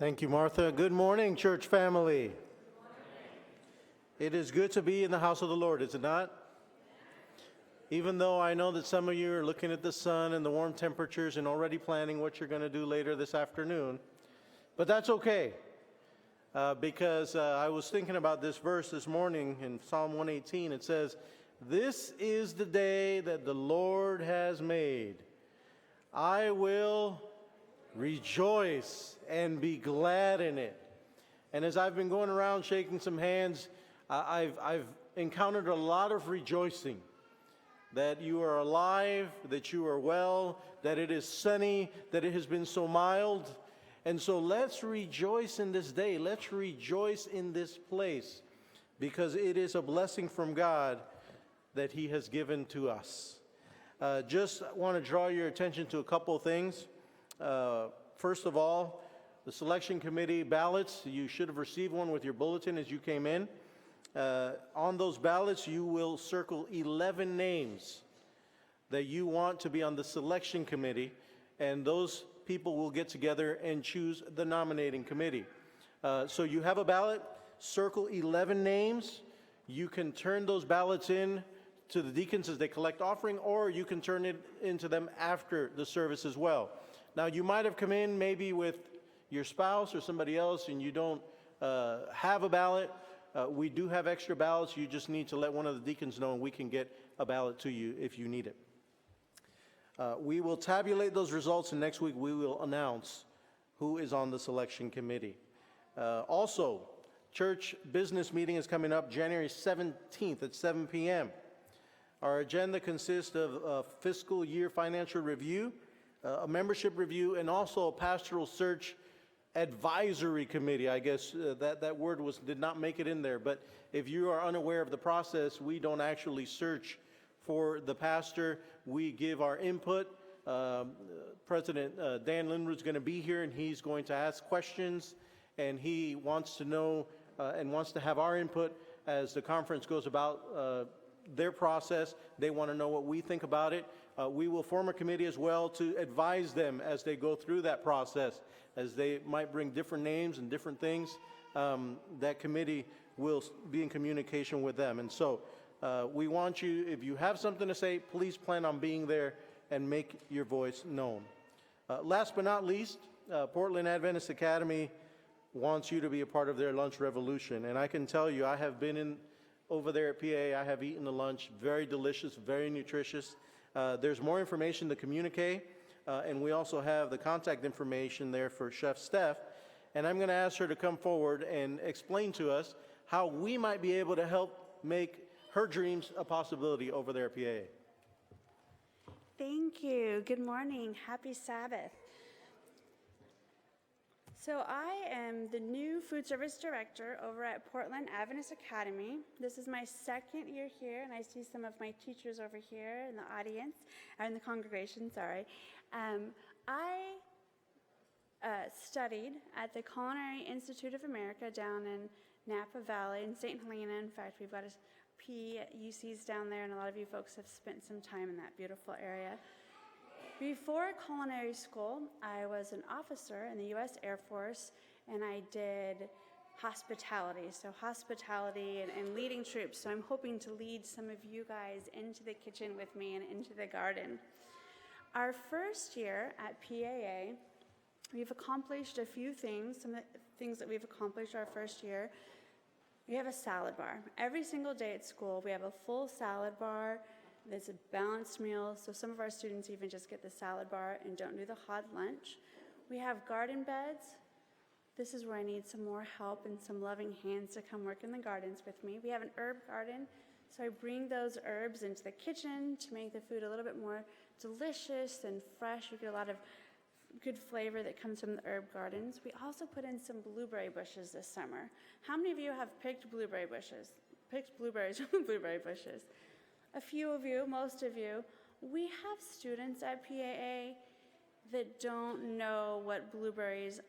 Thank you, Martha. Good morning, church family. It is good to be in the house of the Lord, is it not? Even though I know that some of you are looking at the sun and the warm temperatures and already planning what you're going to do later this afternoon, but that's okay, because I was thinking about this verse this morning in Psalm 118. It says, "This is the day that the Lord has made. I will rejoice and be glad in it." And as I've been going around shaking some hands, I've encountered a lot of rejoicing that you are alive, that you are well, that it is sunny, that it has been so mild. And so let's rejoice in this day. Let's rejoice in this place, because it is a blessing from God that He has given to us. Just want to draw your attention to a couple of things. First of all, the selection committee ballots. You should have received one with your bulletin as you came in. On those ballots, you will circle 11 names that you want to be on the selection committee, and those people will get together and choose the nominating committee. So you have a ballot, circle 11 names. You can turn those ballots in to the deacons as they collect offering, or you can turn it into them after the service as well. Now, you might have come in maybe with your spouse or somebody else and you don't have a ballot. We do have extra ballots. You just need to let one of the deacons know and we can get a ballot to you if you need it. We will tabulate those results, and next week we will announce who is on the selection committee. Also, church business meeting is coming up January 17th at 7 p.m. Our agenda consists of a fiscal year financial review, a membership review, and also a pastoral search advisory committee. I guess that word did not make it in there, but if you are unaware of the process, we don't actually search for the pastor. We give our input. President Dan Lindroot's going to be here, and he's going to ask questions, and he wants to know and wants to have our input as the conference goes about their process. They want to know what we think about it. We will form a committee as well to advise them as they go through that process, as they might bring different names and different things. That committee will be in communication with them. And so we want you, if you have something to say, please plan on being there and make your voice known. Last but not least, Portland Adventist Academy wants you to be a part of their lunch revolution. And I can tell you, I have been over there at PA. I have eaten the lunch. Very delicious, very nutritious. There's more information to communicate, and we also have the contact information there for Chef Steph. And I'm going to ask her to come forward and explain to us how we might be able to help make her dreams a possibility over there at PA. Thank you. Good morning. Happy Sabbath. So I am the new food service director over at Portland Adventist Academy. This is my second year here, and I see some of my teachers over here in the audience, or in the congregation, sorry. I studied at the Culinary Institute of America down in Napa Valley in St. Helena. In fact, we've got a PUCs down there, and a lot of you folks have spent some time in that beautiful area. Before culinary school, I was an officer in the U.S. Air Force, and I did hospitality. So hospitality and leading troops. So I'm hoping to lead some of you guys into the kitchen with me and into the garden. Our first year at PAA, we've accomplished a few things. Some of the things that we've accomplished our first year. We have a salad bar. Every single day at school, we have a full salad bar. There's a balanced meal, so some of our students even just get the salad bar and don't do the hot lunch. We have garden beds. This is where I need some more help and some loving hands to come work in the gardens with me. We have an herb garden, so I bring those herbs into the kitchen to make the food a little bit more delicious and fresh. We get a lot of good flavor that comes from the herb gardens. We also put in some blueberry bushes this summer. How many of you have picked blueberry bushes? Picked blueberries from blueberry bushes? A few of you, most of you. We have students at PAA that don't know what blueberries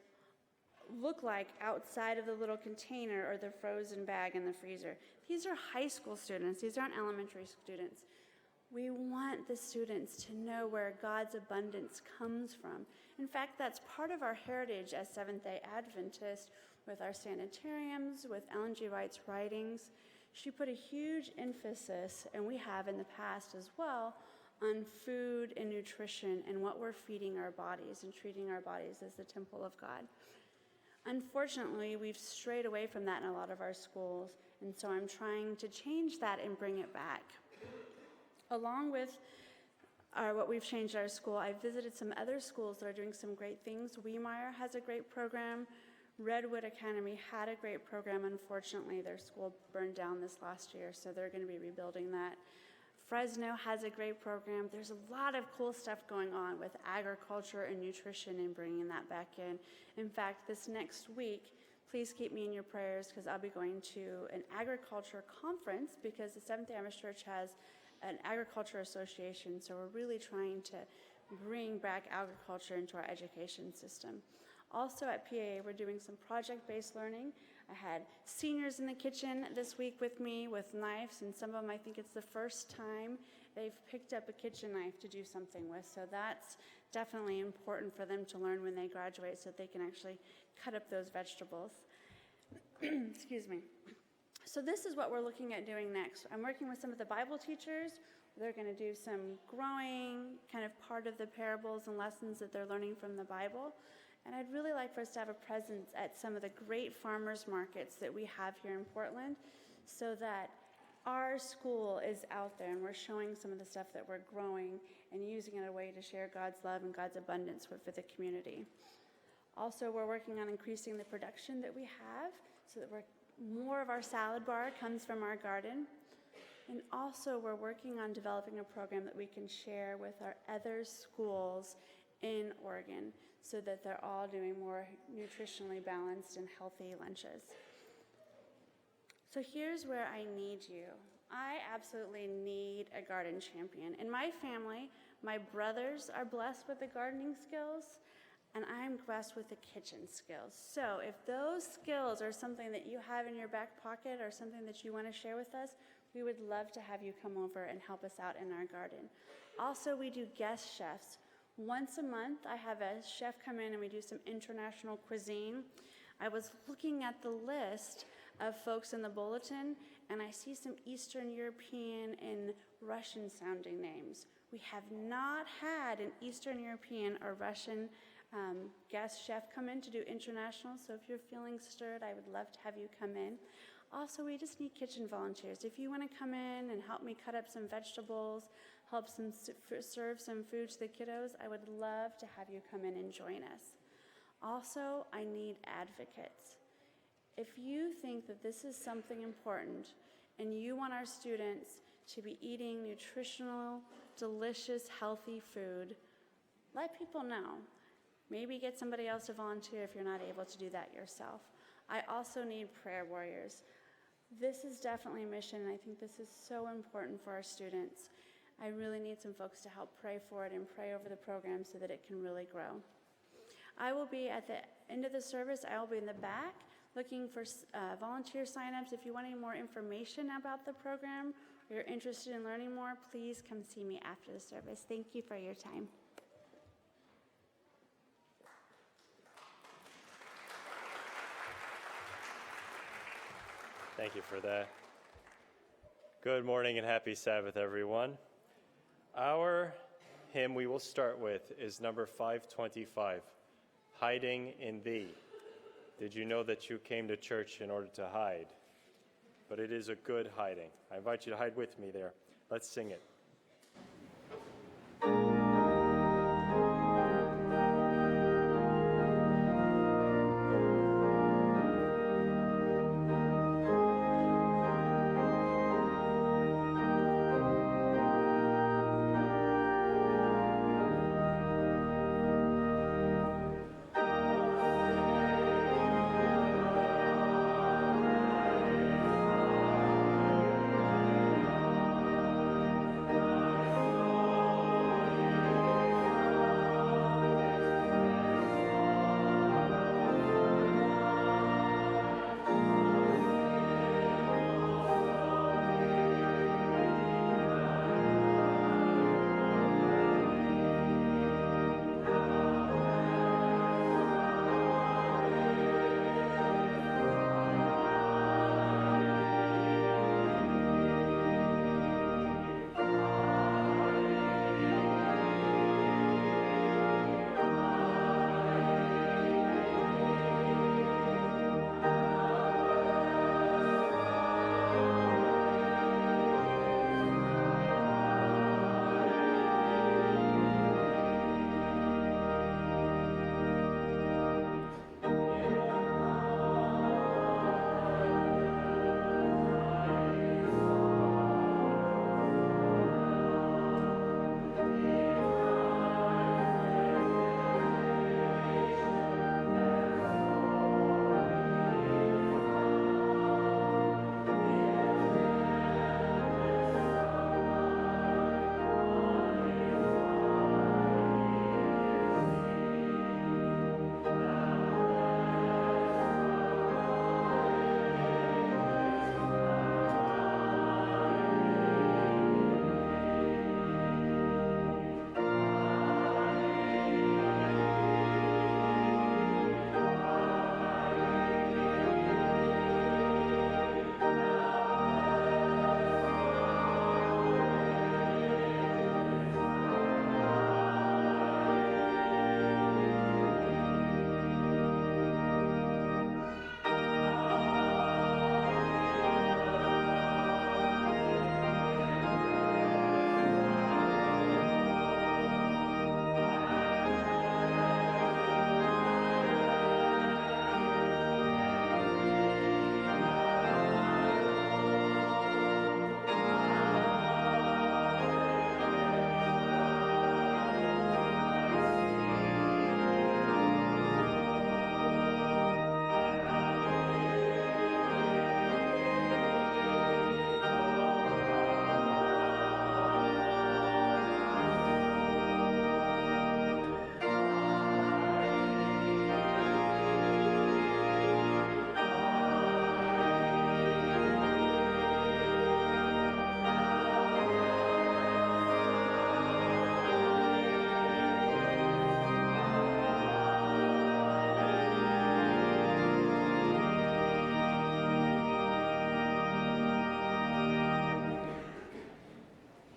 look like outside of the little container or the frozen bag in the freezer. These are high school students. These aren't elementary students. We want the students to know where God's abundance comes from. In fact, that's part of our heritage as Seventh-day Adventists with our sanitariums, with Ellen G. White's writings. She put a huge emphasis, and we have in the past as well, on food and nutrition and what we're feeding our bodies and treating our bodies as the temple of God. Unfortunately, we've strayed away from that in a lot of our schools, and so I'm trying to change that and bring it back. Along with what we've changed our school, I've visited some other schools that are doing some great things. Weemeyer has a great program. Redwood Academy had a great program. Unfortunately, their school burned down this last year, so they're going to be rebuilding that. Fresno has a great program. There's a lot of cool stuff going on with agriculture and nutrition and bringing that back in. In fact, this next week, please keep me in your prayers because I'll be going to an agriculture conference because the Seventh-day Adventist Church has an agriculture association, so we're really trying to bring back agriculture into our education system. Also at PAA, we're doing some project-based learning. I had seniors in the kitchen this week with me with knives, and some of them, I think it's the first time they've picked up a kitchen knife to do something with. So that's definitely important for them to learn when they graduate so that they can actually cut up those vegetables. Excuse me. So this is what we're looking at doing next. I'm working with some of the Bible teachers. They're going to do some growing, kind of part of the parables and lessons that they're learning from the Bible. And I'd really like for us to have a presence at some of the great farmers markets that we have here in Portland so that our school is out there and we're showing some of the stuff that we're growing and using it in a way to share God's love and God's abundance for the community. Also, we're working on increasing the production that we have so that more of our salad bar comes from our garden. And also, we're working on developing a program that we can share with our other schools in Oregon so that they're all doing more nutritionally balanced and healthy lunches. So here's where I need you. I absolutely need a garden champion. In my family, my brothers are blessed with the gardening skills, and I'm blessed with the kitchen skills. So if those skills are something that you have in your back pocket or something that you want to share with us, we would love to have you come over and help us out in our garden. Also, we do guest chefs. Once a month, I have a chef come in and we do some international cuisine. I was looking at the list of folks in the bulletin, and I see some Eastern European and Russian-sounding names. We have not had an Eastern European or Russian guest chef come in to do international, so if you're feeling stirred, I would love to have you come in. Also, we just need kitchen volunteers. If you want to come in and help me cut up some vegetables, help serve some food to the kiddos, I would love to have you come in and join us. Also, I need advocates. If you think that this is something important and you want our students to be eating nutritional, delicious, healthy food, let people know. Maybe get somebody else to volunteer if you're not able to do that yourself. I also need prayer warriors. This is definitely a mission, and I think this is so important for our students. I really need some folks to help pray for it and pray over the program so that it can really grow. I will be at the end of the service. I will be in the back looking for volunteer signups. If you want any more information about the program or you're interested in learning more, please come see me after the service. Thank you for your time. Thank you for that. Good morning and happy Sabbath, everyone. Our hymn we will start with is number 525, Hiding in Thee. Did you know that you came to church in order to hide? But it is a good hiding. I invite you to hide with me there. Let's sing it.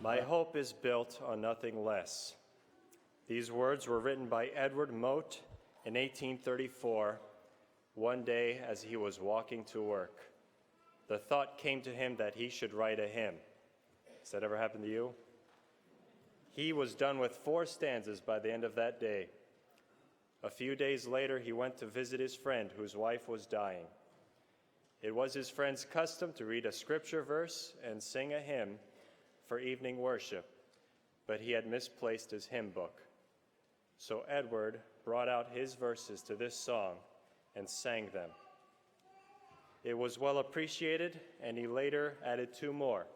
My hope is built on nothing less. These words were written by Edward Mote in 1834, one day as he was walking to work. The thought came to him that he should write a hymn. Has that ever happened to you? He was done with 4 stanzas by the end of that day. A few days later, he went to visit his friend whose wife was dying. It was his friend's custom to read a scripture verse and sing a hymn for evening worship, but he had misplaced his hymn book. So Edward brought out his verses to this song and sang them. It was well appreciated, and he later added 2 more.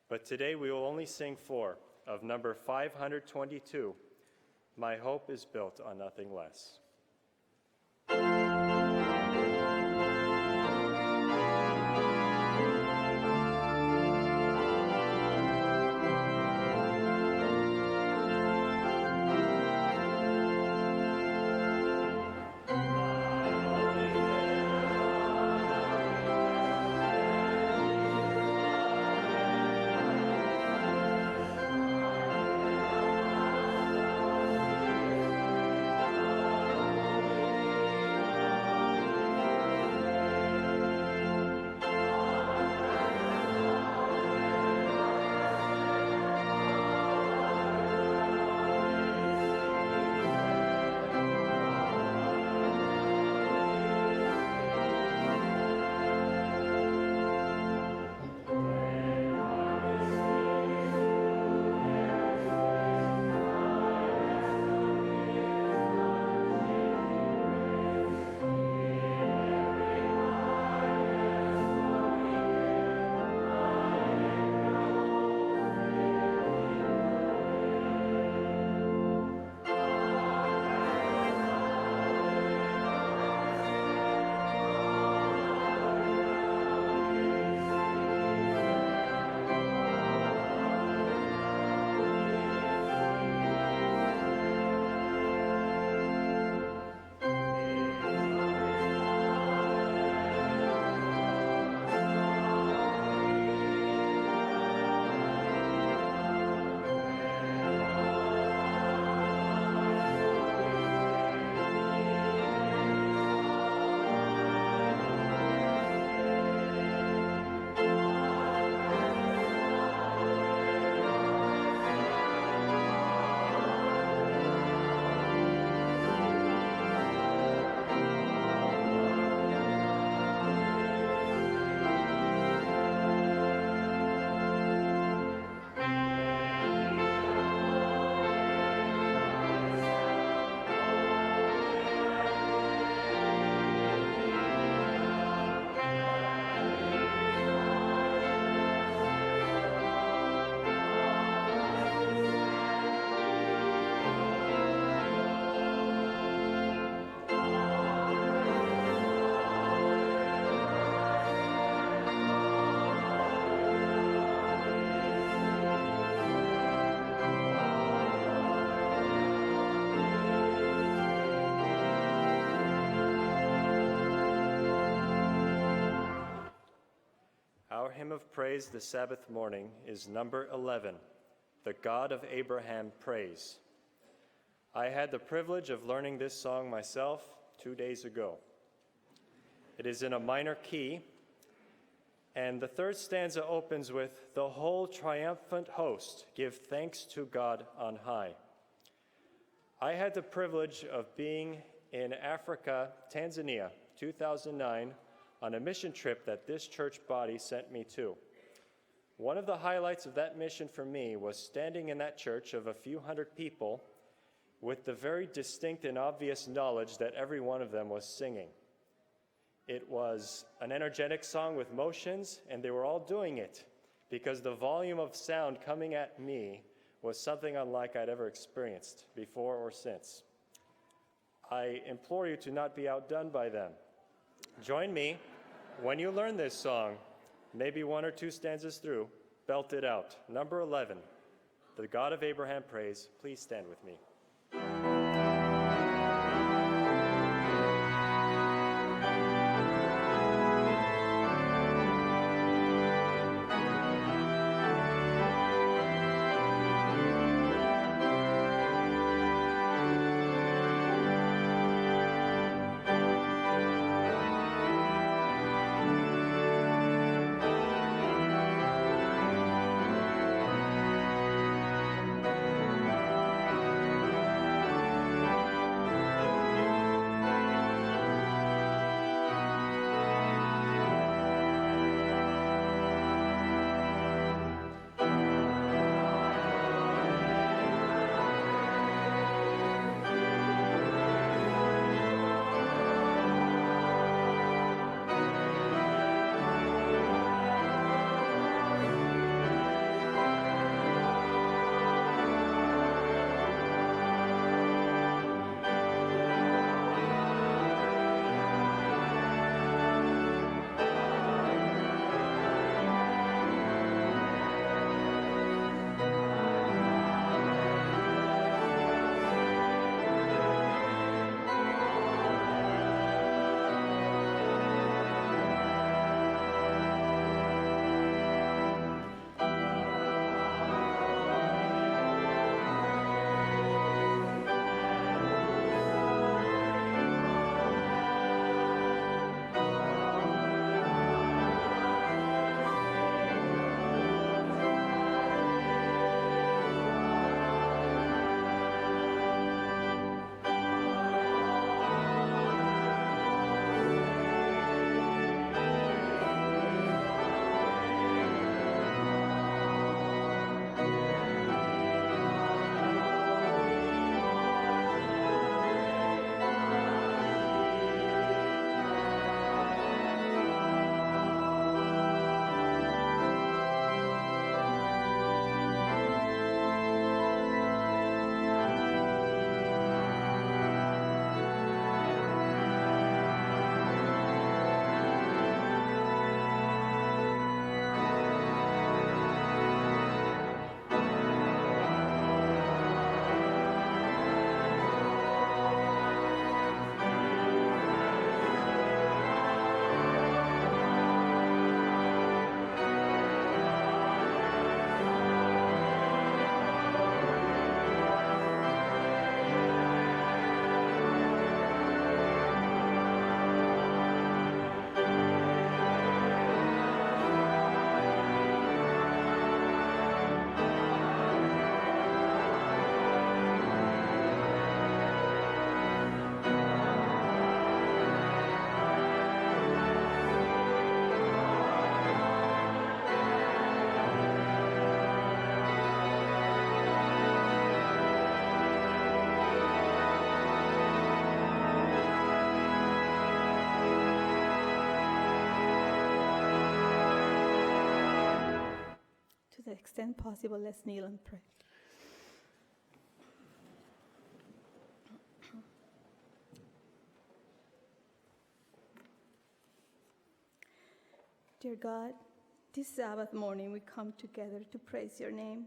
But today we will only sing 4 of number 522, My Hope is Built on Nothing Less. Our hymn of praise this Sabbath morning is number 11, The God of Abraham Praise. I had the privilege of learning this song myself 2 days ago. It is in a minor key, and the 3rd stanza opens with, The whole triumphant host give thanks to God on high. I had the privilege of being in Africa, Tanzania, 2009, on a mission trip that this church body sent me to. One of the highlights of that mission for me was standing in that church of a few hundred people with the very distinct and obvious knowledge that every one of them was singing. It was an energetic song with motions, and they were all doing it because the volume of sound coming at me was something unlike I'd ever experienced before or since. I implore you to not be outdone by them. Join me when you learn this song, maybe 1 or 2 stanzas through, belt it out. Number 11, The God of Abraham Praise. Please stand with me. the extent possible, let's kneel and pray. Dear God, this Sabbath morning we come together to praise your name.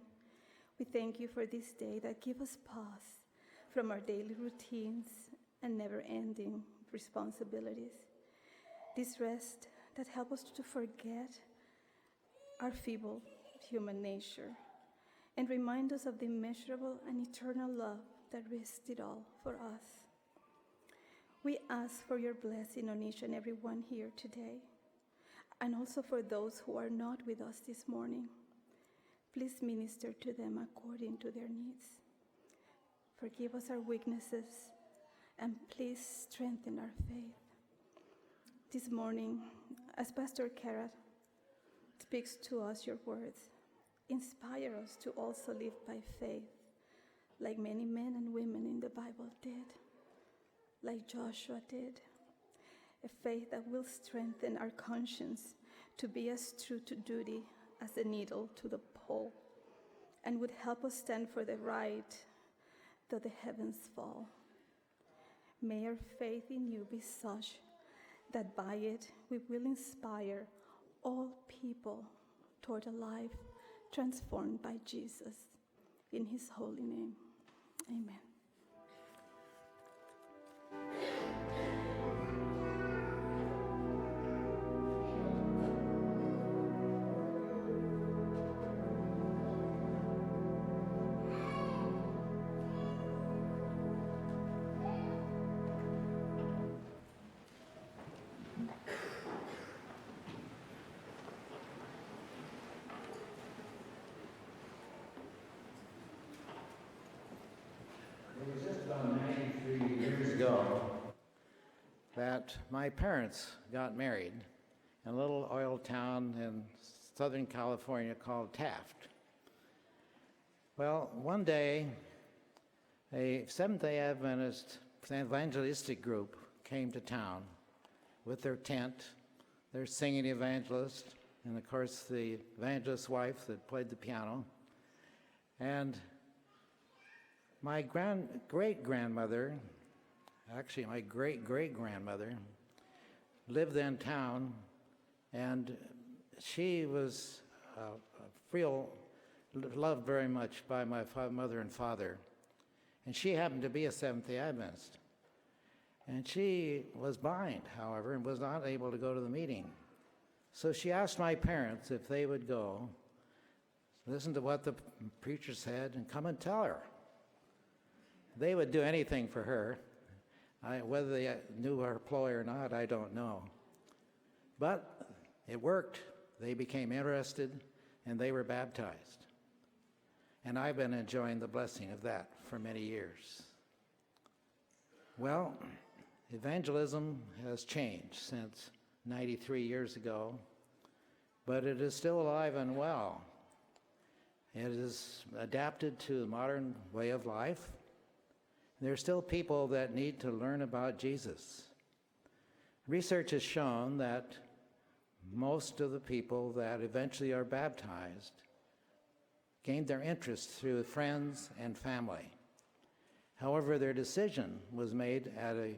We thank you for this day that gives us pause from our daily routines and never-ending responsibilities. This rest that helps us to forget our feeble human nature and remind us of the immeasurable and eternal love that risked it all for us. We ask for your blessing on each and every one here today, and also for those who are not with us this morning. Please minister to them according to their needs. Forgive us our weaknesses, and please strengthen our faith. This morning, as Pastor Kara speaks to us your words, inspire us to also live by faith, like many men and women in the Bible did, like Joshua did. A faith that will strengthen our conscience to be as true to duty as the needle to the pole, and would help us stand for the right though the heavens fall. May our faith in you be such that by it we will inspire all people toward a life transformed by Jesus. In his holy name, amen. It was just about 93 years ago that my parents got married in a little oil town in Southern California called Taft. Well, one day, a Seventh-day Adventist evangelistic group came to town with their tent, their singing evangelist, and of course the evangelist's wife that played the piano. And my great-grandmother, actually my great-great-grandmother, lived in town, and she was loved very much by my mother and father. And she happened to be a Seventh-day Adventist. And she was blind, however, and was not able to go to the meeting. So she asked my parents if they would go, listen to what the preacher said, and come and tell her. They would do anything for her. Whether they knew her ploy or not, I don't know. But it worked. They became interested, and they were baptized. And I've been enjoying the blessing of that for many years. Well, evangelism has changed since 93 years ago, but it is still alive and well. It is adapted to the modern way of life. There are still people that need to learn about Jesus. Research has shown that most of the people that eventually are baptized gained their interest through friends and family. However, their decision was made at a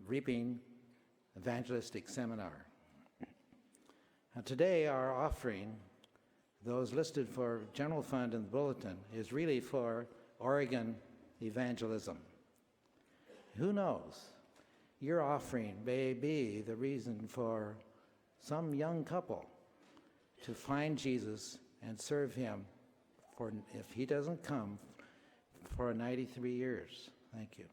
reaping evangelistic seminar. Now, today, our offering, those listed for general fund in the bulletin, is really for Oregon evangelism. Who knows? Your offering may be the reason for some young couple to find Jesus and serve him for, if he doesn't come, for 93 years. Thank you.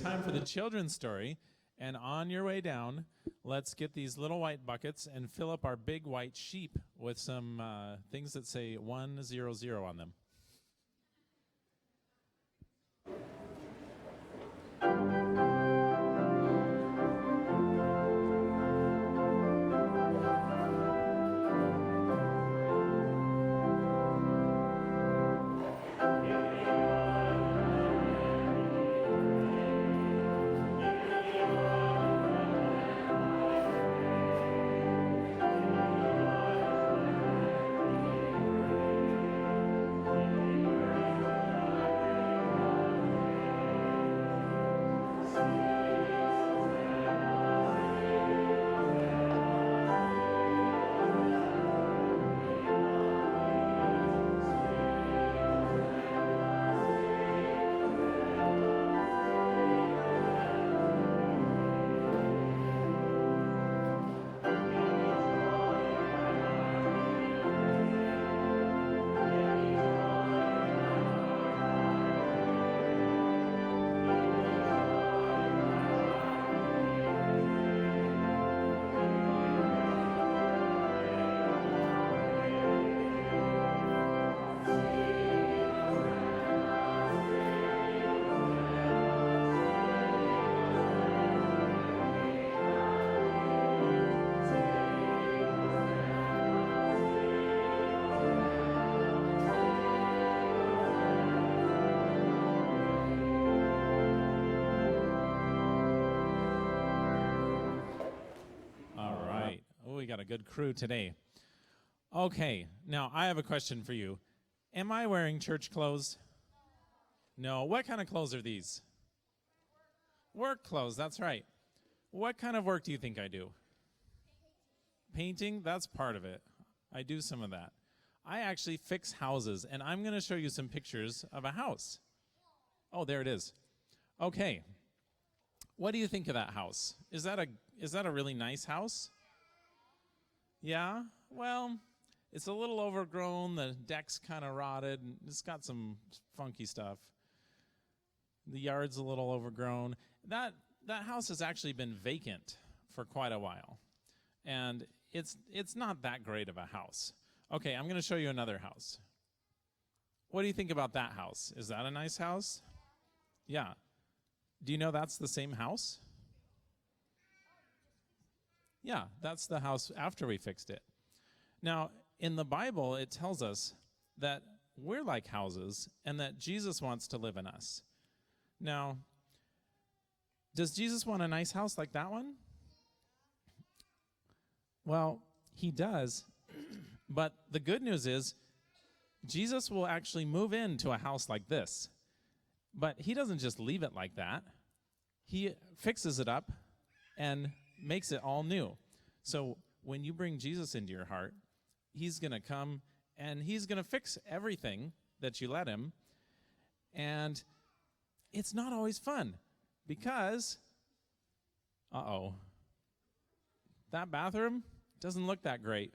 time for the children's story. And on your way down, let's get these little white buckets and fill up our big white sheep with some things that say 100 on them. Got a good crew today. Okay, now I have a question for you. Am I wearing church clothes? No. What kind of clothes are these? Work clothes, that's right. What kind of work do you think I do? Painting, that's part of it. I do some of that. I actually fix houses, and I'm going to show you some pictures of a house. Oh, there it is. Okay. What do you think of that house? Is that a really nice house? Yeah, well, it's a little overgrown. The deck's kind of rotted. It's got some funky stuff. The yard's a little overgrown. That house has actually been vacant for quite a while, and it's not that great of a house. Okay, I'm going to show you another house. What do you think about that house? Is that a nice house? Yeah. Do you know that's the same house? Yeah, that's the house after we fixed it. Now, in the Bible, it tells us that we're like houses and that Jesus wants to live in us. Now, does Jesus want a nice house like that one? Well, he does, but the good news is Jesus will actually move into a house like this. But he doesn't just leave it like that. He fixes it up and makes it all new. So when you bring Jesus into your heart, he's going to come and he's going to fix everything that you let him. And it's not always fun because, that bathroom doesn't look that great.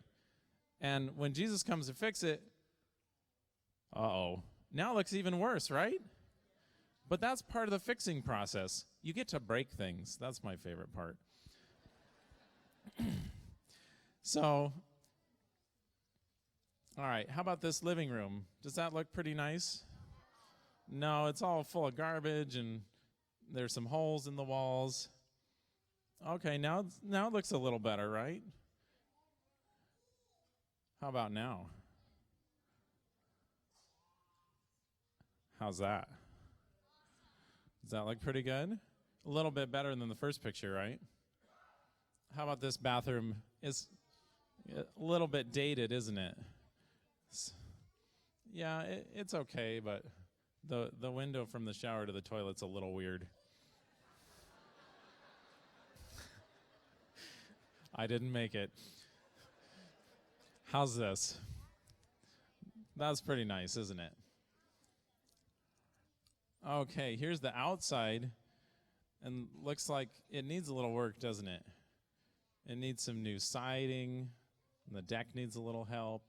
And when Jesus comes to fix it, now it looks even worse, right? But that's part of the fixing process. You get to break things. That's my favorite part. So, all right, how about this living room? Does that look pretty nice? No, it's all full of garbage and there's some holes in the walls. Okay, now it looks a little better, right? How about now? How's that? Does that look pretty good? A little bit better than the first picture, right? How about this bathroom? It's a little bit dated, isn't it? Yeah, it's okay, but the window from the shower to the toilet's a little weird. I didn't make it. How's this? That's pretty nice, isn't it? Okay, here's the outside, and looks like it needs a little work, doesn't it? It needs some new siding, and the deck needs a little help.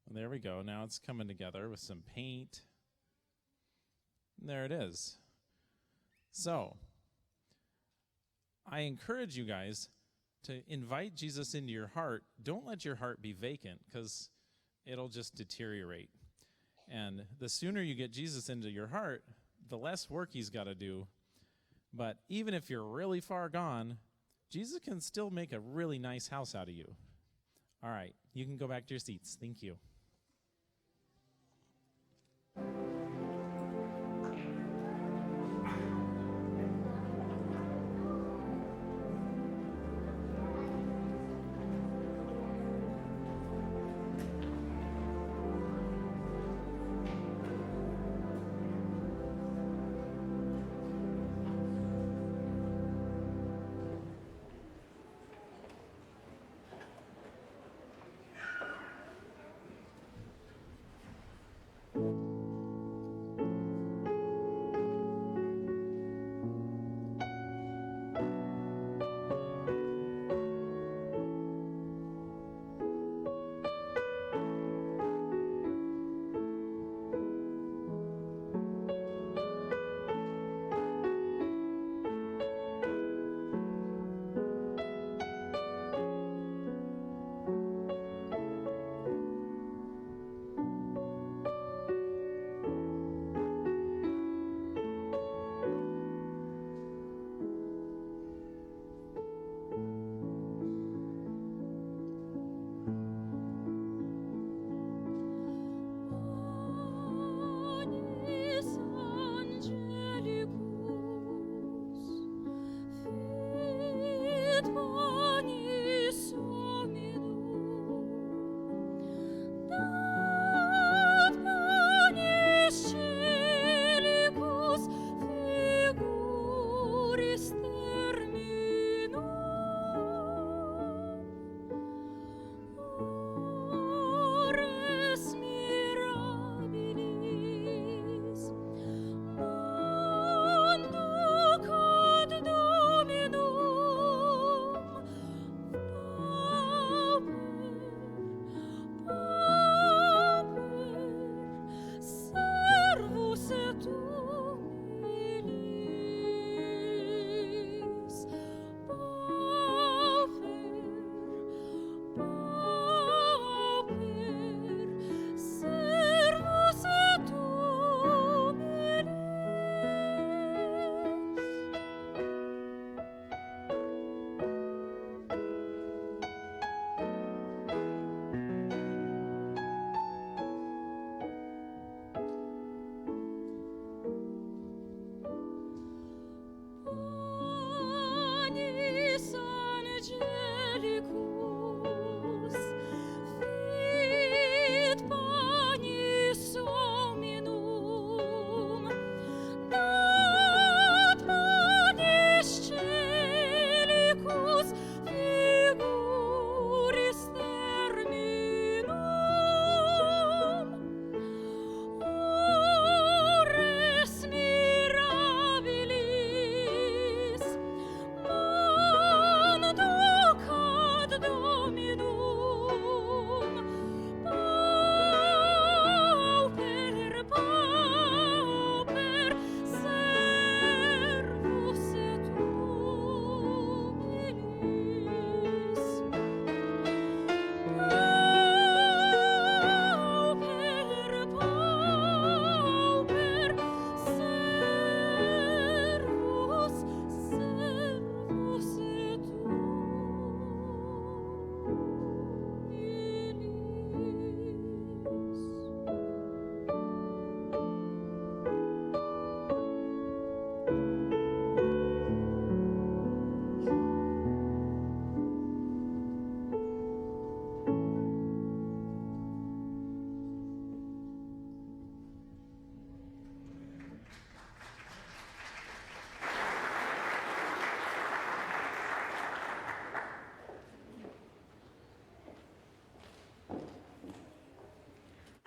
And there we go. Now it's coming together with some paint. And there it is. So, I encourage you guys to invite Jesus into your heart. Don't let your heart be vacant, because it'll just deteriorate. And the sooner you get Jesus into your heart, the less work he's got to do. But even if you're really far gone, Jesus can still make a really nice house out of you. All right, you can go back to your seats. Thank you.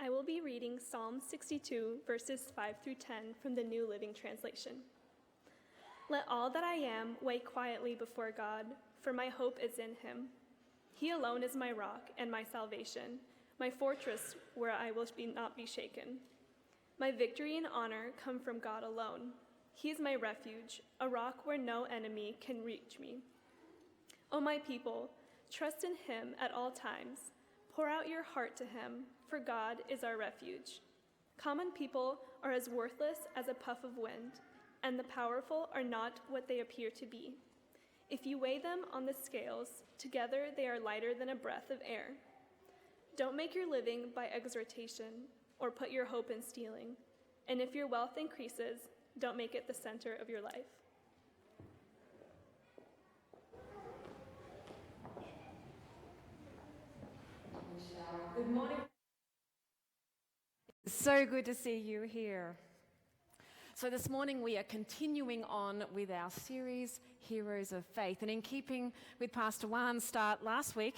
I will be reading Psalm 62, verses 5 through 10 from the New Living Translation. Let all that I am wait quietly before God, for my hope is in him. He alone is my rock and my salvation, my fortress where I will not be shaken. My victory and honor come from God alone. He is my refuge, a rock where no enemy can reach me. O my people, trust in him at all times. Pour out your heart to him, for God is our refuge. Common people are as worthless as a puff of wind, and the powerful are not what they appear to be. If you weigh them on the scales, together they are lighter than a breath of air. Don't make your living by exhortation, or put your hope in stealing. And if your wealth increases, don't make it the center of your life. Good morning. It's so good to see you here. So this morning we are continuing on with our series, Heroes of Faith. And in keeping with Pastor Juan's start last week,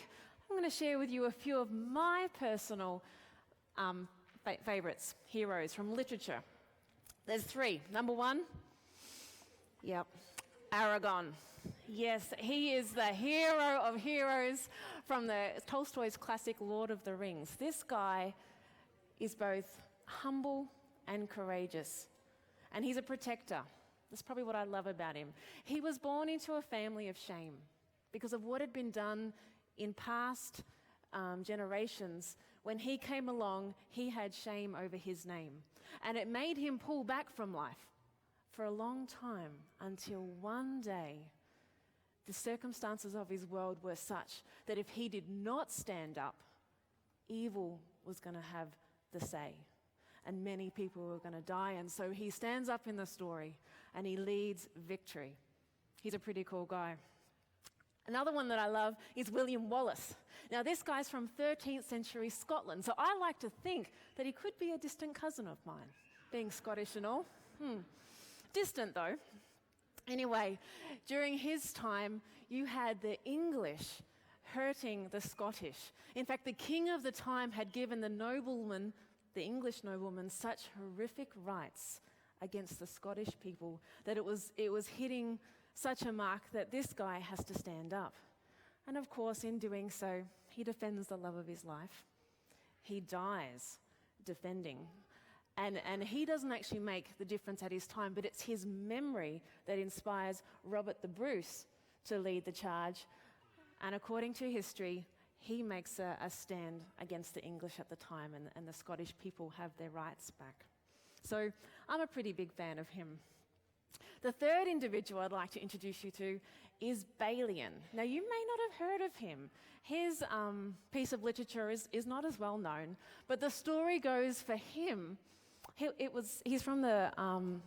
I'm going to share with you a few of my personal favorites, heroes from literature. There's three. Number one, Aragon. Yes, he is the hero of heroes from Tolstoy's classic Lord of the Rings. This guy is both humble and courageous, and he's a protector. That's probably what I love about him. He was born into a family of shame because of what had been done in past generations. When he came along, he had shame over his name, and it made him pull back from life for a long time until one day the circumstances of his world were such that if he did not stand up, evil was going to have the say, and many people were going to die. And so he stands up in the story and he leads victory. He's a pretty cool guy. Another one that I love is William Wallace. Now, this guy's from 13th century Scotland, so I like to think that he could be a distant cousin of mine, being Scottish and all. Distant, though. Anyway, during his time, you had the English hurting the Scottish. In fact, the king of the time had given the English nobleman, such horrific rights against the Scottish people that it was hitting such a mark that this guy has to stand up. And of course, in doing so, he defends the love of his life. He dies defending. And he doesn't actually make the difference at his time, but it's his memory that inspires Robert the Bruce to lead the charge. And according to history, he makes a stand against the English at the time, and the Scottish people have their rights back. So I'm a pretty big fan of him. The third individual I'd like to introduce you to is Balian. Now, you may not have heard of him. His piece of literature is not as well known, but the story goes for him. He's from the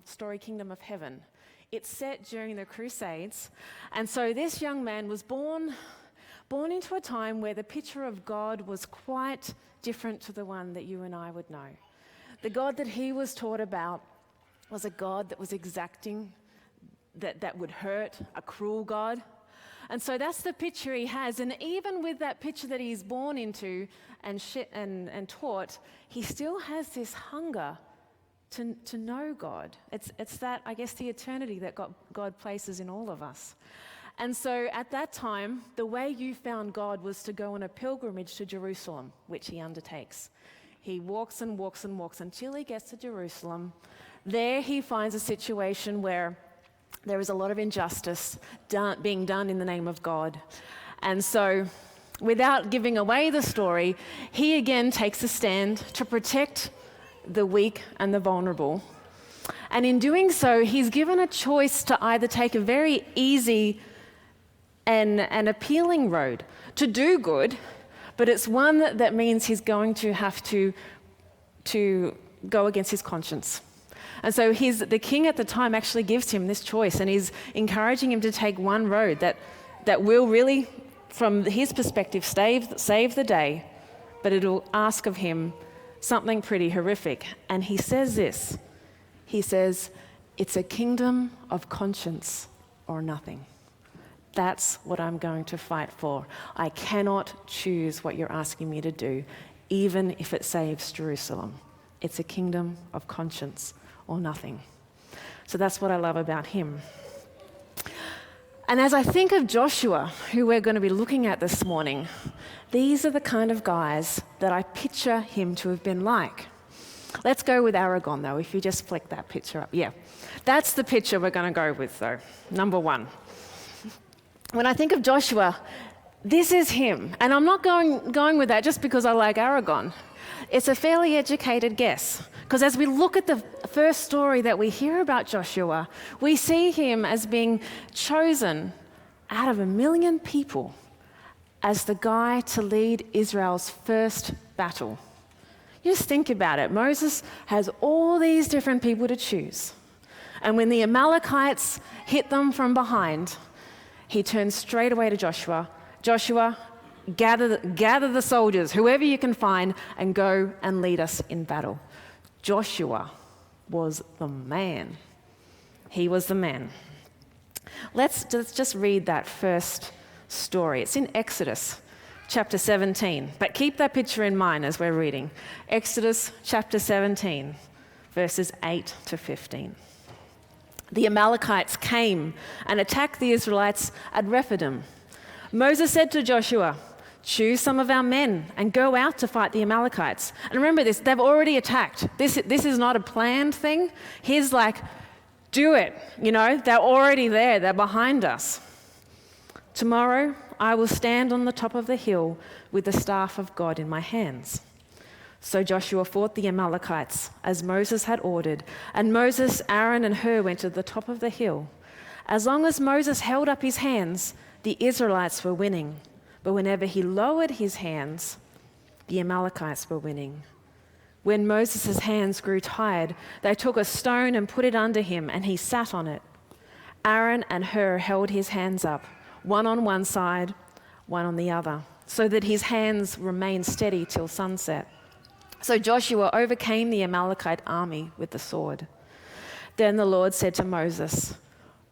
story Kingdom of Heaven. It's set during the Crusades, and so this young man was born into a time where the picture of God was quite different to the one that you and I would know. The God that he was taught about was a God that was exacting, that would hurt, a cruel God. And so that's the picture he has. And even with that picture that he's born into and taught, he still has this hunger to know God. It's that, I guess, the eternity that God places in all of us. And so at that time, the way you found God was to go on a pilgrimage to Jerusalem, which he undertakes. He walks and walks and walks until he gets to Jerusalem. There he finds a situation where there is a lot of injustice being done in the name of God. And so, without giving away the story, he again takes a stand to protect the weak and the vulnerable. And in doing so, he's given a choice to either take a very easy and appealing road to do good, but it's one that means he's going to have to go against his conscience. And so the king at the time actually gives him this choice, and he's encouraging him to take one road that will really, from his perspective, save the day, but it'll ask of him something pretty horrific. And he says this. He says, "It's a kingdom of conscience or nothing. That's what I'm going to fight for. I cannot choose what you're asking me to do, even if it saves Jerusalem. It's a kingdom of conscience or nothing." So that's what I love about him. And as I think of Joshua, who we're going to be looking at this morning, these are the kind of guys that I picture him to have been like. Let's go with Aragon, though, if you just flick that picture up. Yeah, that's the picture we're going to go with, though, number one. When I think of Joshua, this is him. And I'm not going with that just because I like Aragon. It's a fairly educated guess. Because as we look at the first story that we hear about Joshua, we see him as being chosen out of 1 million people as the guy to lead Israel's first battle. You just think about it. Moses has all these different people to choose. And when the Amalekites hit them from behind, he turns straight away to Joshua. Joshua, gather the soldiers, whoever you can find, and go and lead us in battle. Joshua was the man. He was the man. Let's just read that first story. It's in Exodus chapter 17. But keep that picture in mind as we're reading. Exodus chapter 17, verses 8 to 15. The Amalekites came and attacked the Israelites at Rephidim. Moses said to Joshua, "Choose some of our men and go out to fight the Amalekites." And remember this, they've already attacked. This is not a planned thing. He's like, do it. You know, they're already there. They're behind us. "Tomorrow I will stand on the top of the hill with the staff of God in my hands." So Joshua fought the Amalekites as Moses had ordered, and Moses, Aaron, and Hur went to the top of the hill. As long as Moses held up his hands, the Israelites were winning. But whenever he lowered his hands, the Amalekites were winning. When Moses' hands grew tired, they took a stone and put it under him, and he sat on it. Aaron and Hur held his hands up, one on one side, one on the other, so that his hands remained steady till sunset. So Joshua overcame the Amalekite army with the sword. Then the Lord said to Moses,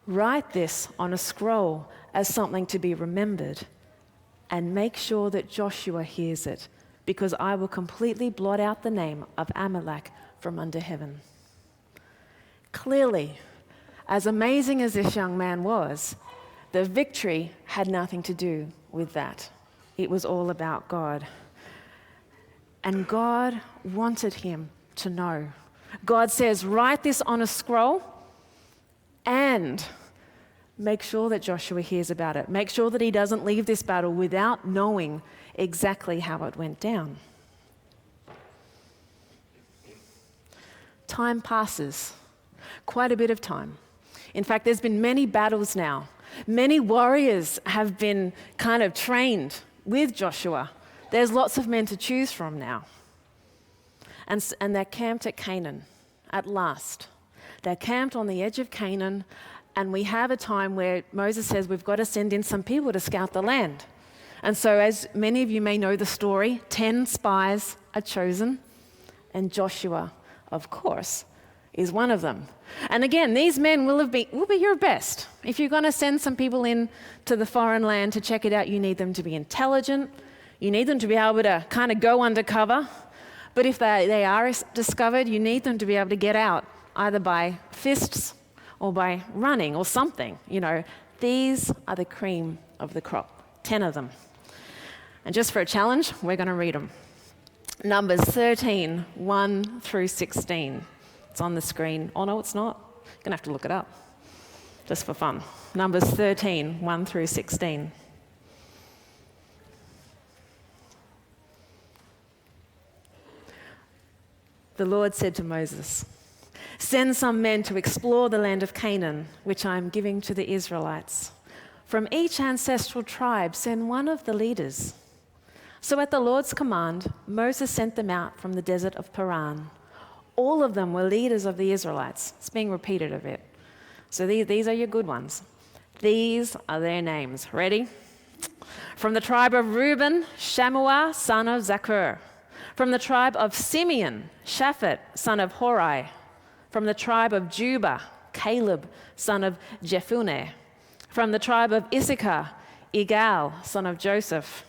"Write this on a scroll as something to be remembered, and make sure that Joshua hears it, because I will completely blot out the name of Amalek from under heaven." Clearly, as amazing as this young man was, the victory had nothing to do with that. It was all about God. And God wanted him to know. God says, write this on a scroll and make sure that Joshua hears about it. Make sure that he doesn't leave this battle without knowing exactly how it went down. Time passes, quite a bit of time. In fact, there's been many battles now. Many warriors have been kind of trained with Joshua. There's lots of men to choose from now. And they're camped at Canaan at last. They're camped on the edge of Canaan, and we have a time where Moses says we've got to send in some people to scout the land. And so, as many of you may know the story, 10 spies are chosen, and Joshua, of course, is one of them. And again, these men will be your best. If you're going to send some people in to the foreign land to check it out, you need them to be intelligent. You need them to be able to kind of go undercover. But if they are discovered, you need them to be able to get out, either by fists or by running or something. You know, these are the cream of the crop, 10 of them. And just for a challenge, we're going to read them. Numbers 13, 1 through 16. It's on the screen. Oh, no, it's not. You're going to have to look it up, just for fun. Numbers 13, 1 through 16. The Lord said to Moses, "Send some men to explore the land of Canaan, which I am giving to the Israelites. From each ancestral tribe, send one of the leaders." So at the Lord's command, Moses sent them out from the desert of Paran. All of them were leaders of the Israelites. It's being repeated a bit. So these are your good ones. These are their names. Ready? From the tribe of Reuben, Shammua, son of Zakur. From the tribe of Simeon, Shaphat, son of Hori. From the tribe of Juba, Caleb, son of Jephunneh. From the tribe of Issachar, Igal, son of Joseph.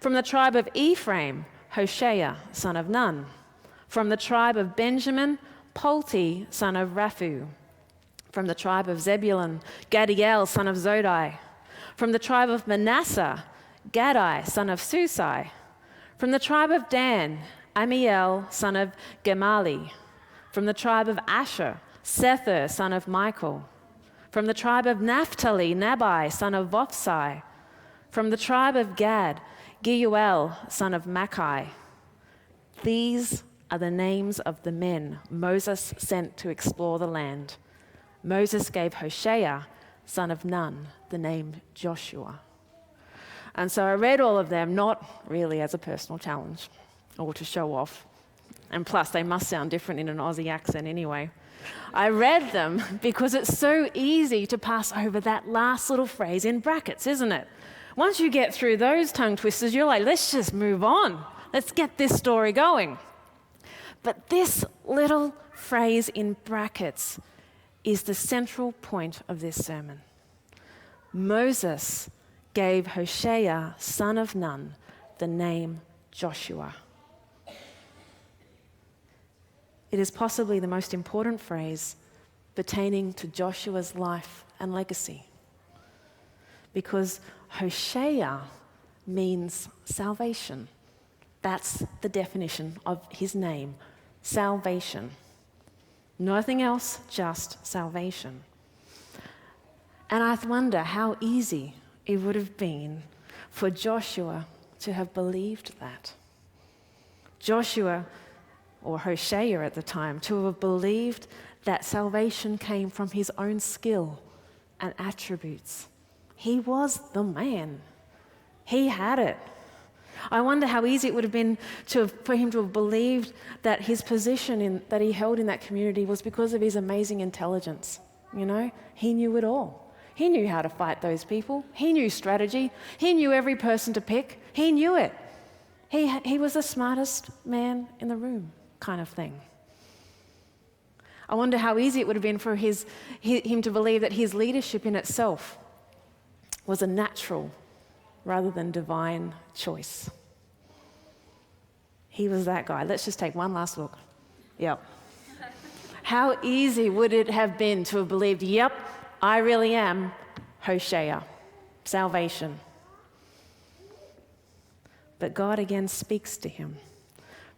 From the tribe of Ephraim, Hoshea, son of Nun. From the tribe of Benjamin, Palti, son of Raphu. From the tribe of Zebulun, Gadiel, son of Zodai. From the tribe of Manasseh, Gadai, son of Susai. From the tribe of Dan, Amiel, son of Gemali. From the tribe of Asher, Sether, son of Michael. From the tribe of Naphtali, Nabai, son of Vophsi. From the tribe of Gad, Geuel, son of Machi. These are the names of the men Moses sent to explore the land. Moses gave Hoshea, son of Nun, the name Joshua. And so I read all of them, not really as a personal challenge or to show off. And plus, they must sound different in an Aussie accent anyway. I read them because it's so easy to pass over that last little phrase in brackets, isn't it? Once you get through those tongue twisters, you're like, let's just move on. Let's get this story going. But this little phrase in brackets is the central point of this sermon. Moses gave Hoshea, son of Nun, the name Joshua. It is possibly the most important phrase pertaining to Joshua's life and legacy, because Hoshea means salvation. That's the definition of his name, salvation. Nothing else, just salvation. And I wonder how easy it would have been for Joshua to have believed that. Joshua, or Hoshea at the time, to have believed that salvation came from his own skill and attributes. He was the man. He had it. I wonder how easy it would have been for him to have believed that his position that he held in that community was because of his amazing intelligence. You know, he knew it all. He knew how to fight those people. He knew strategy. He knew every person to pick. He knew it. He was the smartest man in the room, kind of thing. I wonder how easy it would have been for him to believe that his leadership in itself was a natural rather than divine choice. He was that guy. Let's just take one last look. Yep. How easy would it have been to have believed, yep, I really am Hoshea, salvation. But God again speaks to him,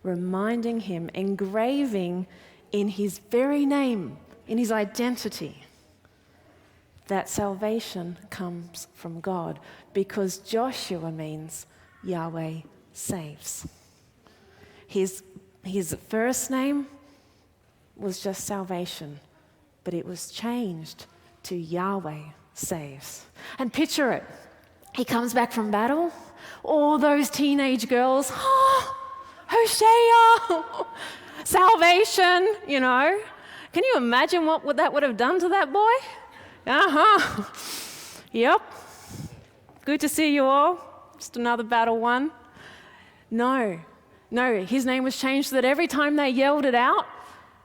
reminding him, engraving in his very name, in his identity, that salvation comes from God, because Joshua means Yahweh saves. His first name was just salvation, but it was changed to Yahweh saves. And picture it. He comes back from battle. All those teenage girls, Hoshea, salvation, you know. Can you imagine what that would have done to that boy? Yep. Good to see you all. Just another battle won. No, his name was changed so that every time they yelled it out,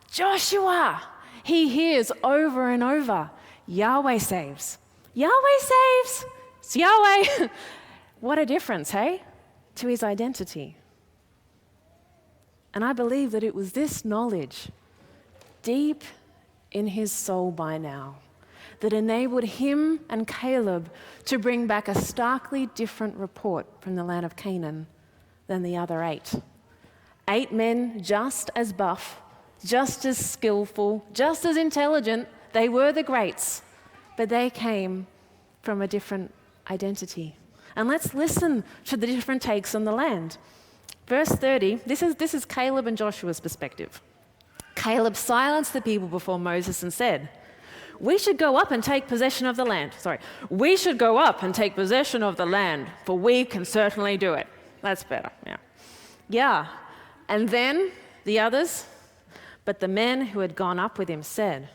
Joshua, he hears over and over, Yahweh saves. Yahweh saves. It's Yahweh. What a difference, hey, to his identity. And I believe that it was this knowledge, deep in his soul by now, that enabled him and Caleb to bring back a starkly different report from the land of Canaan than the other 8. 8 men just as buff, just as skillful, just as intelligent. They were the greats, but they came from a different identity. And let's listen to the different takes on the land. Verse 30, this is Caleb and Joshua's perspective. Caleb silenced the people before Moses and said, we should go up and take possession of the land. We should go up and take possession of the land, for we can certainly do it. That's better, yeah. And then the others, but the men who had gone up with him said,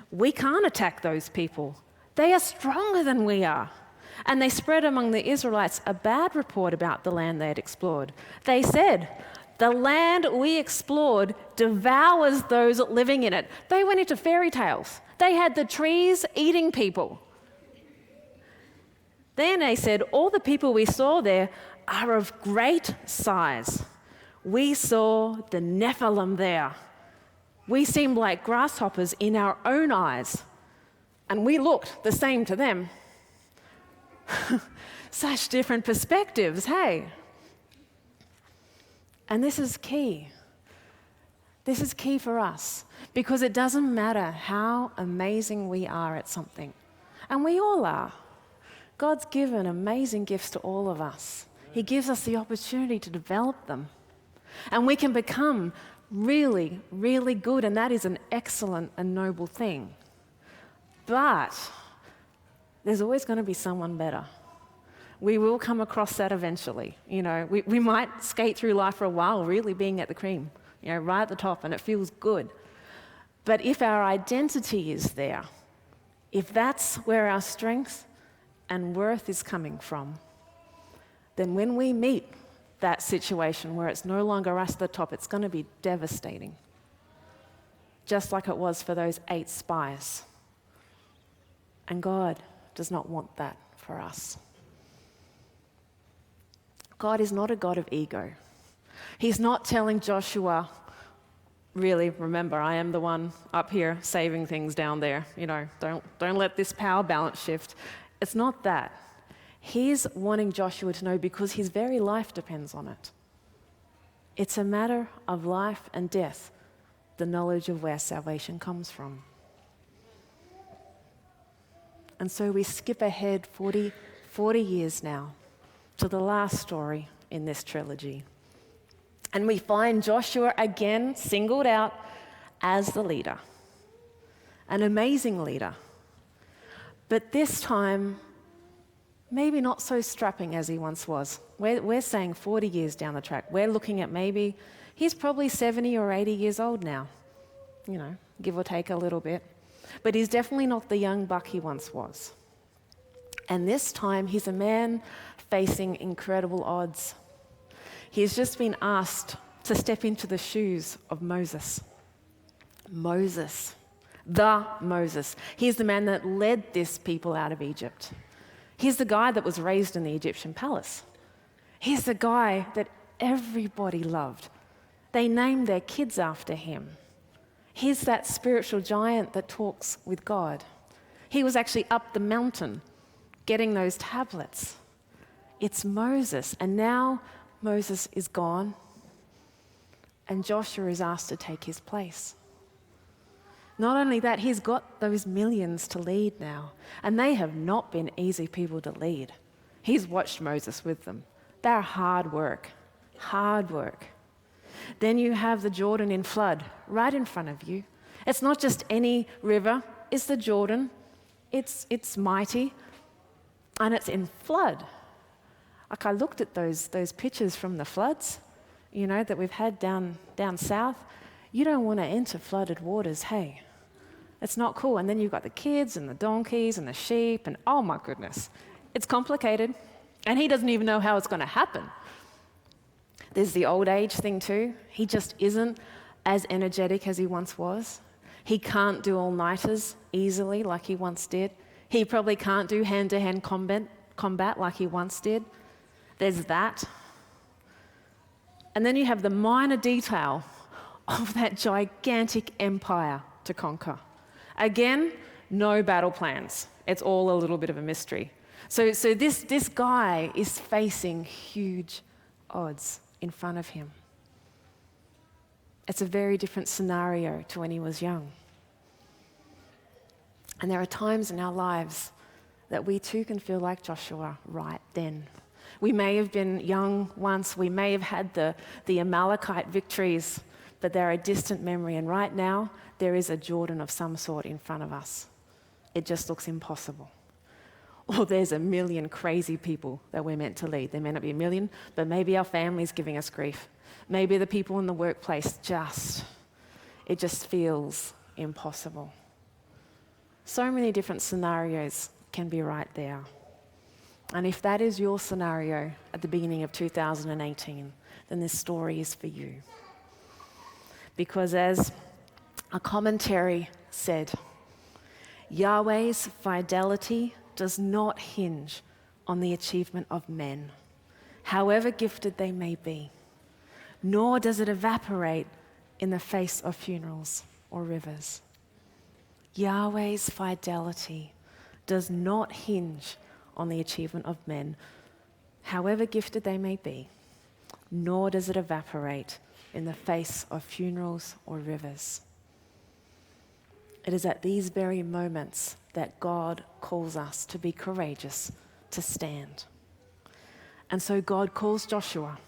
we can't attack those people. They are stronger than we are. And they spread among the Israelites a bad report about the land they had explored. They said, the land we explored devours those living in it. They went into fairy tales. They had the trees eating people. Then they said, all the people we saw there are of great size. We saw the Nephilim there. We seemed like grasshoppers in our own eyes, and we looked the same to them. Such different perspectives, hey? And this is key. This is key for us because it doesn't matter how amazing we are at something. And we all are. God's given amazing gifts to all of us. He gives us the opportunity to develop them. And we can become really, really good, and that is an excellent and noble thing. But there's always going to be someone better. We will come across that eventually. You know, we might skate through life for a while really being at the cream, you know, right at the top, and it feels good. But if our identity is there, if that's where our strength and worth is coming from, then when we meet that situation where it's no longer us at the top, it's going to be devastating. Just like it was for those 8 spies. And God does not want that for us. God is not a God of ego. He's not telling Joshua, really, remember, I am the one up here saving things down there. You know, don't let this power balance shift. It's not that. He's wanting Joshua to know because his very life depends on it. It's a matter of life and death, the knowledge of where salvation comes from. And so we skip ahead 40 years now to the last story in this trilogy. And we find Joshua again singled out as the leader, an amazing leader. But this time, maybe not so strapping as he once was. We're saying 40 years down the track. We're looking at maybe, he's probably 70 or 80 years old now, you know, give or take a little bit. But he's definitely not the young buck he once was. And this time, he's a man facing incredible odds. He's just been asked to step into the shoes of Moses. Moses, the Moses. He's the man that led this people out of Egypt. He's the guy that was raised in the Egyptian palace. He's the guy that everybody loved. They named their kids after him. He's that spiritual giant that talks with God. He was actually up the mountain getting those tablets. It's Moses, and now Moses is gone, and Joshua is asked to take his place. Not only that, he's got those millions to lead now, and they have not been easy people to lead. He's watched Moses with them. They're hard work, hard work. Then you have the Jordan in flood right in front of you. It's not just any river, it's the Jordan. It's mighty, and it's in flood. Like I looked at those pictures from the floods, you know, that we've had down south. You don't want to enter flooded waters, hey. It's not cool. And then you've got the kids and the donkeys and the sheep, and oh my goodness, it's complicated. And he doesn't even know how it's going to happen. There's the old age thing too. He just isn't as energetic as he once was. He can't do all-nighters easily like he once did. He probably can't do hand-to-hand combat like he once did. There's that. And then you have the minor detail of that gigantic empire to conquer. Again, no battle plans. It's all a little bit of a mystery. So this guy is facing huge odds in front of him. It's a very different scenario to when he was young. And there are times in our lives that we too can feel like Joshua right then. We may have been young once, we may have had the Amalekite victories, but they're a distant memory. And right now, there is a Jordan of some sort in front of us. It just looks impossible. Or there's a million crazy people that we're meant to lead. There may not be a million, but maybe our family's giving us grief. Maybe the people in the workplace it just feels impossible. So many different scenarios can be right there. And if that is your scenario at the beginning of 2018, then this story is for you. Because as a commentary said, Yahweh's fidelity does not hinge on the achievement of men, however gifted they may be, nor does it evaporate in the face of funerals or rivers. Yahweh's fidelity does not hinge on the achievement of men, however gifted they may be, nor does it evaporate in the face of funerals or rivers. It is at these very moments that God calls us to be courageous, to stand. And so God calls Joshua.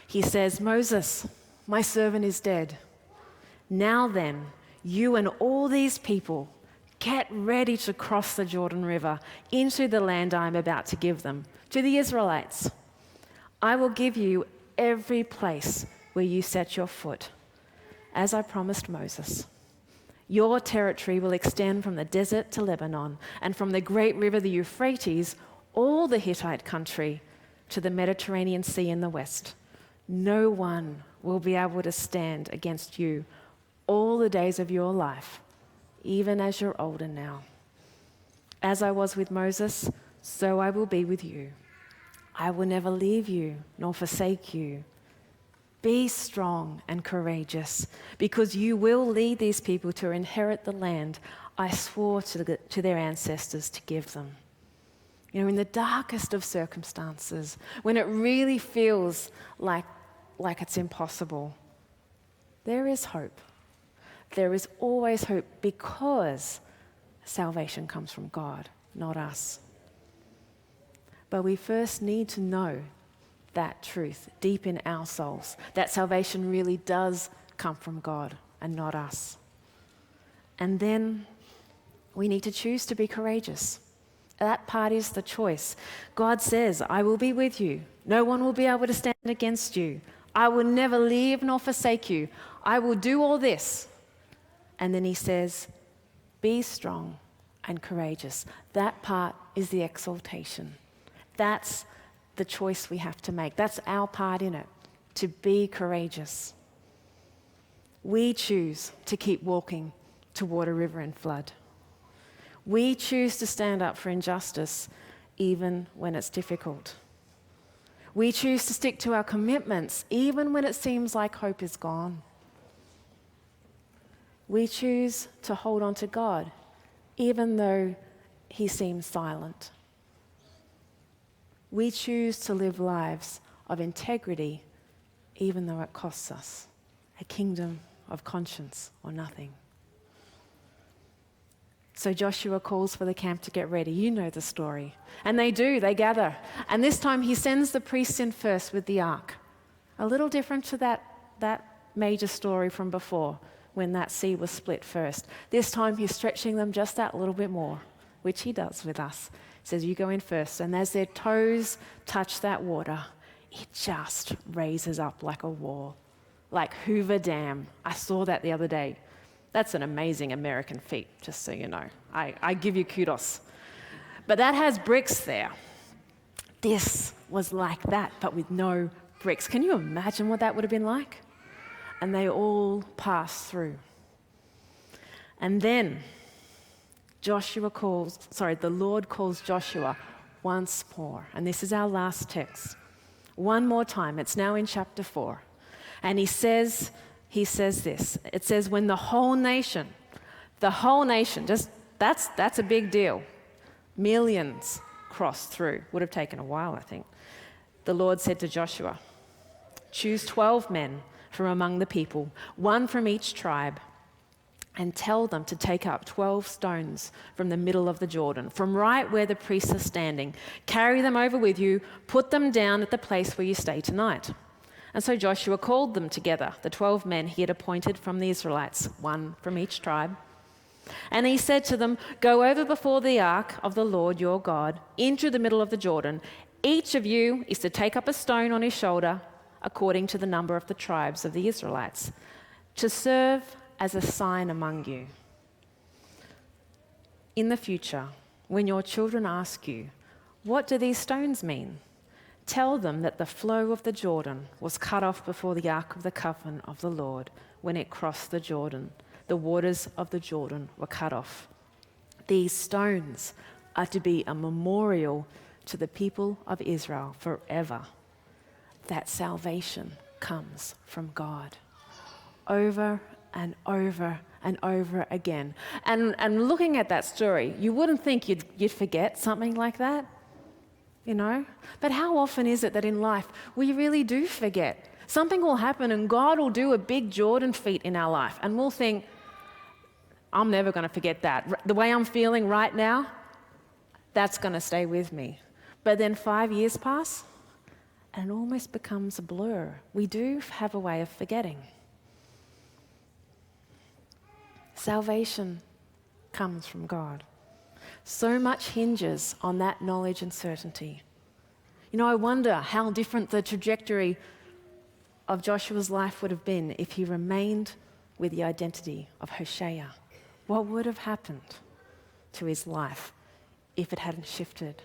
He says, Moses, my servant is dead. Now then, you and all these people, get ready to cross the Jordan River into the land I am about to give them, to the Israelites. I will give you every place where you set your foot, as I promised Moses. Your territory will extend from the desert to Lebanon, and from the great river, the Euphrates, all the Hittite country, to the Mediterranean Sea in the west. No one will be able to stand against you all the days of your life, even as you're older now. As I was with Moses, so I will be with you. I will never leave you nor forsake you. Be strong and courageous, because you will lead these people to inherit the land I swore to their ancestors to give them. You know, in the darkest of circumstances, when it really feels like it's impossible, there is hope. There is always hope, because salvation comes from God, not us. But we first need to know that truth deep in our souls, that salvation really does come from God and not us. And then we need to choose to be courageous. That part is the choice. God says, I will be with you. No one will be able to stand against you. I will never leave nor forsake you. I will do all this. And then he says, be strong and courageous. That part is the exaltation. That's the choice we have to make. That's our part in it, to be courageous. We choose to keep walking toward a river in flood. We choose to stand up for injustice even when it's difficult. We choose to stick to our commitments even when it seems like hope is gone. We choose to hold on to God even though he seems silent. We choose to live lives of integrity even though it costs us a kingdom of conscience or nothing. So Joshua calls for the camp to get ready. You know the story. And they do, they gather. And this time he sends the priests in first with the ark. A little different to that major story from before, when that sea was split first. This time he's stretching them just that little bit more, which he does with us. He says, you go in first. And as their toes touch that water, it just raises up like a wall, like Hoover Dam. I saw that the other day. That's an amazing American feat, just so you know. I give you kudos. But that has bricks there. This was like that, but with no bricks. Can you imagine what that would have been like? And they all passed through. And then the Lord calls Joshua once more. And this is our last text. One more time. It's now in chapter 4. And he says this. It says, when the whole nation, that's a big deal. Millions crossed through. Would have taken a while, I think. The Lord said to Joshua, choose 12 men from among the people, one from each tribe, and tell them to take up 12 stones from the middle of the Jordan, from right where the priests are standing. Carry them over with you, put them down at the place where you stay tonight. And so Joshua called them together, the 12 men he had appointed from the Israelites, one from each tribe. And he said to them, go over before the ark of the Lord your God into the middle of the Jordan. Each of you is to take up a stone on his shoulder, according to the number of the tribes of the Israelites, to serve as a sign among you. In the future, when your children ask you, what do these stones mean? Tell them that the flow of the Jordan was cut off before the ark of the covenant of the Lord when it crossed the Jordan. The waters of the Jordan were cut off. These stones are to be a memorial to the people of Israel forever, that salvation comes from God. Over and over and over again. And looking at that story, you wouldn't think you'd forget something like that. you know? But how often is it that in life we really do forget? Something will happen and God will do a big Jordan feat in our life, and we'll think, I'm never going to forget that. The way I'm feeling right now, that's going to stay with me. But then 5 years pass, and it almost becomes a blur. We do have a way of forgetting. Salvation comes from God. So much hinges on that knowledge and certainty. You know, I wonder how different the trajectory of Joshua's life would have been if he remained with the identity of Hoshea. What would have happened to his life if it hadn't shifted?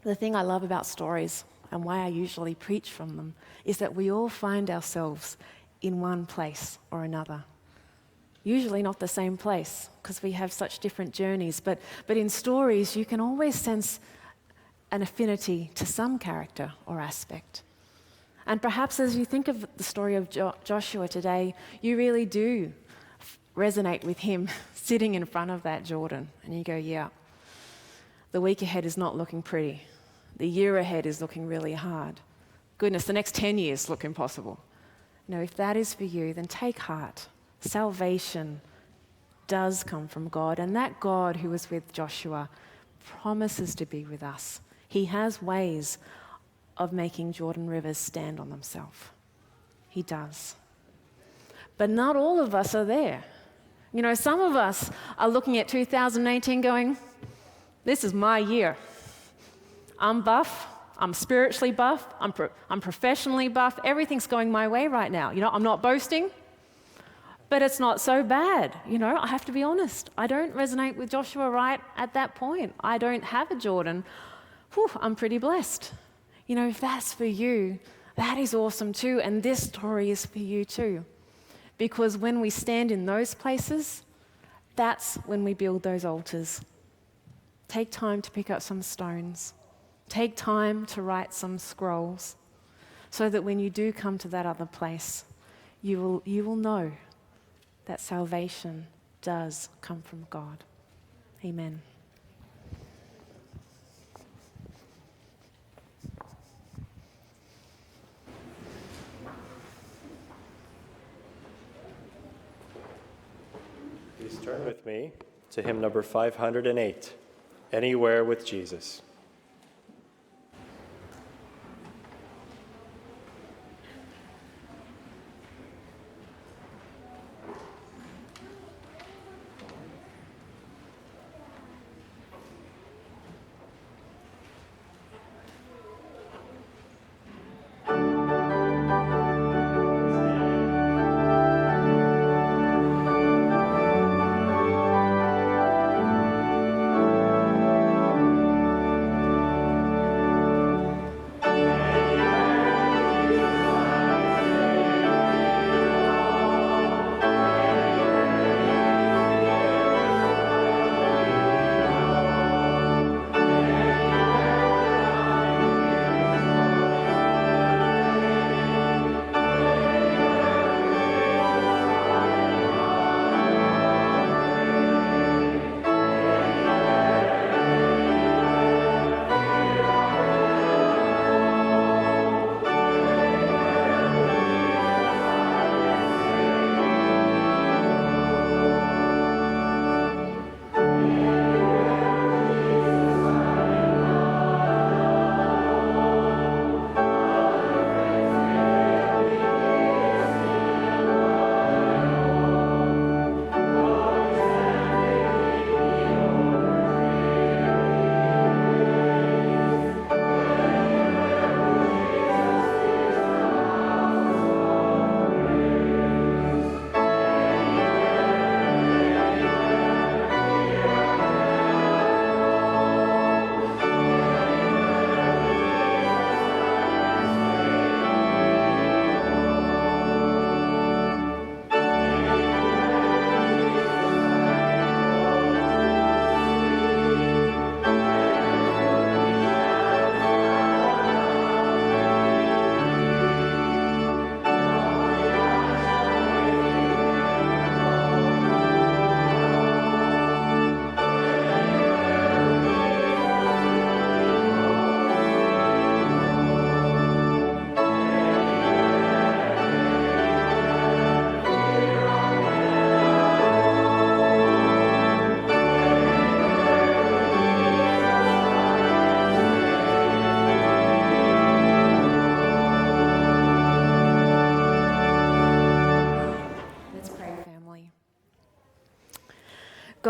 The thing I love about stories, and why I usually preach from them, is that we all find ourselves in one place or another. Usually not the same place, because we have such different journeys, but in stories you can always sense an affinity to some character or aspect. And perhaps as you think of the story of Joshua today, you really do resonate with him sitting in front of that Jordan, and you go, yeah, the week ahead is not looking pretty. The year ahead is looking really hard. Goodness, the next 10 years look impossible. No, if that is for you, then take heart. Salvation does come from God, and that God who was with Joshua promises to be with us. He has ways of making Jordan rivers stand on themselves. He does. But not all of us are there. You know, some of us are looking at 2018 going, this is my year. I'm buff. I'm spiritually buff. I'm professionally buff. Everything's going my way right now. You know, I'm not boasting, but it's not so bad. You know, I have to be honest. I don't resonate with Joshua right at that point. I don't have a Jordan. Whew, I'm pretty blessed. You know, if that's for you, that is awesome too. And this story is for you too. Because when we stand in those places, that's when we build those altars. Take time to pick up some stones. Take time to write some scrolls, so that when you do come to that other place, you will know that salvation does come from God. Amen. Please turn with me to hymn number 508, Anywhere with Jesus.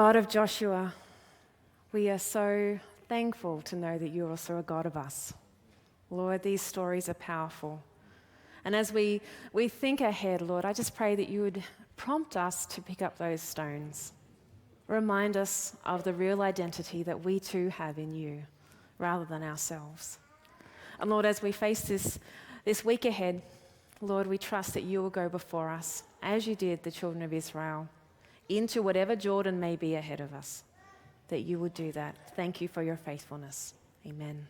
God of Joshua, we are so thankful to know that you're also a God of us. Lord, these stories are powerful. And as we think ahead, Lord, I just pray that you would prompt us to pick up those stones. Remind us of the real identity that we too have in you, rather than ourselves. And Lord, as we face this week ahead, Lord, we trust that you will go before us, as you did the children of Israel, into whatever Jordan may be ahead of us, that you would do that. Thank you for your faithfulness. Amen.